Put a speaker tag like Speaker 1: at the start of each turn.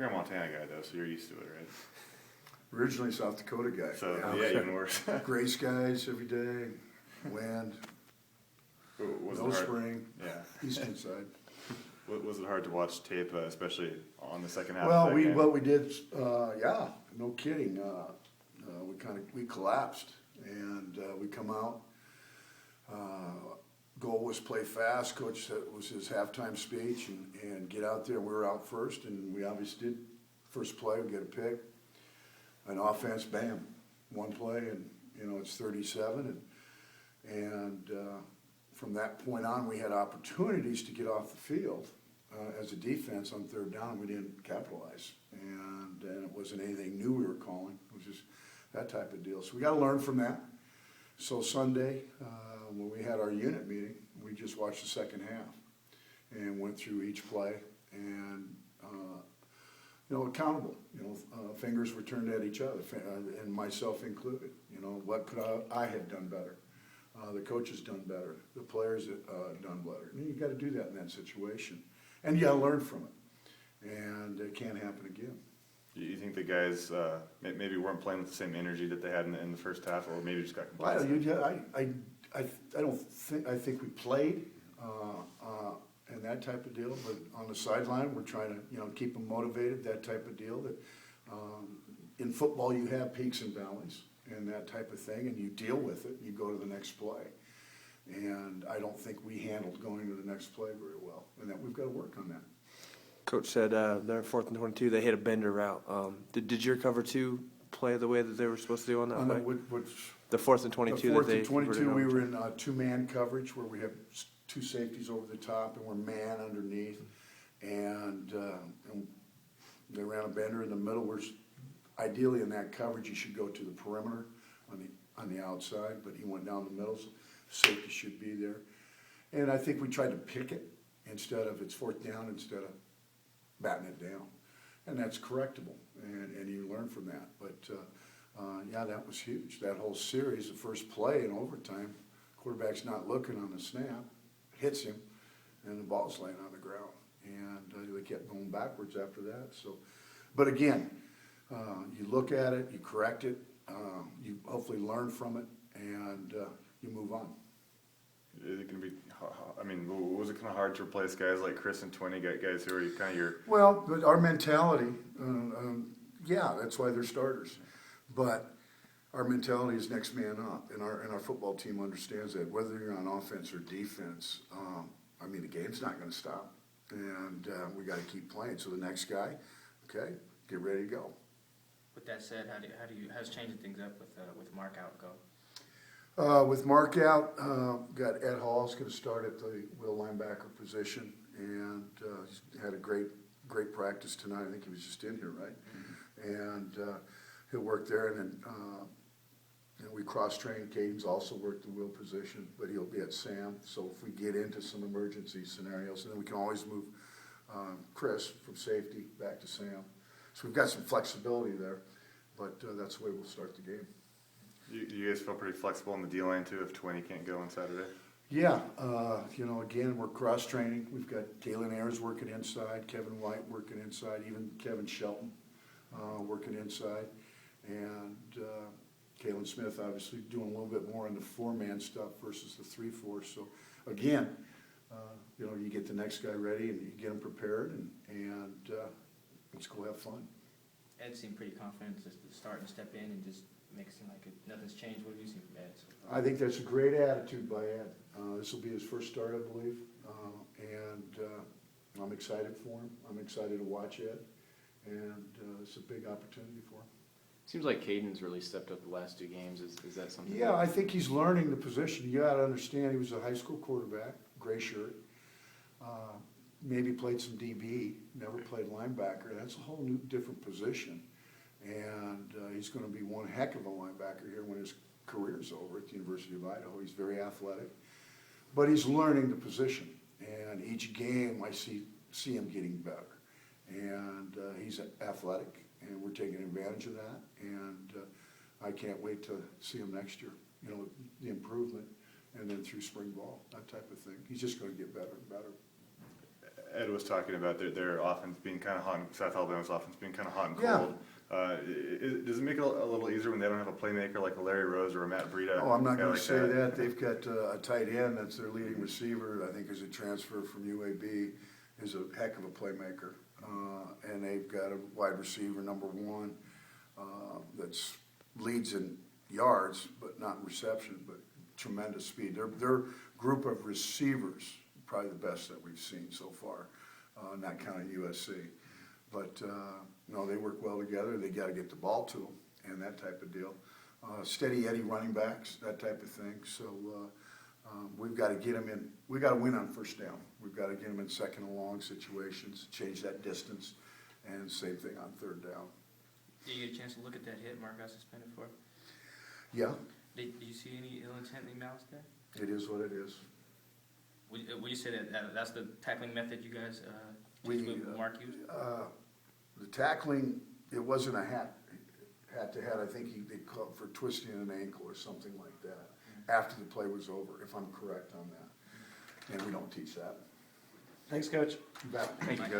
Speaker 1: You're a Montana guy, though, so you're used to it, right?
Speaker 2: Originally South Dakota guy.
Speaker 1: So, yeah, even worse.
Speaker 2: Gray skies every day, wind, no spring, eastern side.
Speaker 1: Was it hard to watch tape, especially on the second half?
Speaker 2: Well,
Speaker 1: of that game?
Speaker 2: what we did, no kidding. We collapsed, and we come out. Goal was play fast. Coach said it was his halftime speech, and get out there. We were out first, and we obviously did. First play, we get a pick. An offense, bam, one play, and it's 37, and from that point on, we had opportunities to get off the field as a defense on third down. We didn't capitalize, and it wasn't anything new we were calling. It was just that type of deal. So we got to learn from that. So Sunday, when we had our unit meeting, we just watched the second half and went through each play and. Accountable. Fingers were turned at each other, and myself included. What could I have done better? The coaches done better. The players done better. And you got to do that in that situation, and you got to learn from it. And it can't happen again.
Speaker 1: You think the guys maybe weren't playing with the same energy that they had in the first half, or maybe just got complacent?
Speaker 2: I think we played. And that type of deal, but on the sideline, we're trying to, keep them motivated. That type of deal. That in football, you have peaks and valleys, and that type of thing, and you deal with it. You go to the next play, and I don't think we handled going to the next play very well, and that we've got to work on that.
Speaker 3: Coach said they're 4th and 22. They hit a bender route. Did your cover 2 play the way that they were supposed to do on that play? The 4th and 22.
Speaker 2: The 4th and 22. We were in 2-man coverage where we have 2 safeties over the top, and we're man underneath, and they ran a bender in the middle. Ideally in that coverage, you should go to the perimeter on the outside, but he went down the middle, so safety should be there. And I think we tried to pick it instead of it's 4th down instead of batting it down, and that's correctable, and you learn from that. But that was huge. That whole series, the first play in overtime, quarterback's not looking on the snap. Hits him, and the ball's laying on the ground, and they kept going backwards after that. So, but again, you look at it, you correct it, you hopefully learn from it, and you move on.
Speaker 1: Is it going to be? I mean, was it kind of hard to replace guys like Chris and 20 guys who are kind of your?
Speaker 2: Well, but our mentality, that's why they're starters, but. Our mentality is next man up, and our football team understands that. Whether you're on offense or defense, the game's not going to stop, and we got to keep playing. So the next guy, okay, get ready to go.
Speaker 4: With that said, how's changing things up with Mark out go?
Speaker 2: With Mark out, got Ed Hall's going to start at the will linebacker position, and he's had a great practice tonight. I think he was just in here, right? Mm-hmm. And he'll work there, and then. We cross-train. Caden's also worked the will position, but he'll be at Sam. So if we get into some emergency scenarios, then we can always move Chris from safety back to Sam. So we've got some flexibility there, but that's the way we'll start the game.
Speaker 1: You guys feel pretty flexible in the D-line, too, if 20 can't go on Saturday?
Speaker 2: Yeah. Again, we're cross-training. We've got Galen Ayers working inside, Kevin White working inside, even Kevin Shelton working inside. And Kalen Smith obviously doing a little bit more on the 4-man stuff versus the 3-4. So again, you get the next guy ready and you get him prepared, and let's go have fun.
Speaker 4: Ed seemed pretty confident just to start and step in and just make it seem like nothing's changed. What have you seen from Ed?
Speaker 2: I think that's a great attitude by Ed. This will be his first start, I believe, and I'm excited for him. I'm excited to watch Ed, and it's a big opportunity for him.
Speaker 5: Seems like Caden's really stepped up the last 2 games. Is that something?
Speaker 2: Yeah, I think he's learning the position. You got to understand, he was a high school quarterback, gray shirt. Maybe played some DB, never played linebacker. That's a whole new, different position. And he's going to be one heck of a linebacker here when his career's over at the University of Idaho. He's very athletic. But he's learning the position. And each game I see him getting better. And he's athletic. And we're taking advantage of that, and I can't wait to see him next year. The improvement, and then through spring ball, that type of thing. He's just going to get better and better.
Speaker 1: Ed was talking about their offense being kind of hot, South Alabama's offense being kind of hot and
Speaker 2: Yeah.
Speaker 1: cold. Does it make it a little easier when they don't have a playmaker like a Larry Rose or a Matt Breida?
Speaker 2: Oh, I'm not
Speaker 1: guy
Speaker 2: gonna
Speaker 1: like
Speaker 2: say that. They've got a tight end that's their leading receiver, I think is a transfer from UAB, is a heck of a playmaker. And they've got a wide receiver, number 1, that's leads in yards, but not in reception, but tremendous speed. Their group of receivers, probably the best that we've seen so far, not counting USC. But, no, they work well together. They gotta get the ball to them and that type of deal. Steady Eddie running backs, that type of thing. So, we've gotta get them in, we gotta win on first down. We've gotta get them in second and long situations, change that distance, and same thing on third down.
Speaker 4: Did you get a chance to look at that hit Mark got suspended for?
Speaker 2: Yeah,
Speaker 4: Did you see any ill intent in malice there?
Speaker 2: it is what it is.
Speaker 4: Would you say that's the tackling method you guys, Mark used?
Speaker 2: The tackling, it wasn't a hat to head. I think they called for twisting an ankle or something like that after the play was over, if I'm correct on that. And we don't teach that.
Speaker 3: Thanks, Coach.
Speaker 2: You bet.
Speaker 1: Thank you, guys.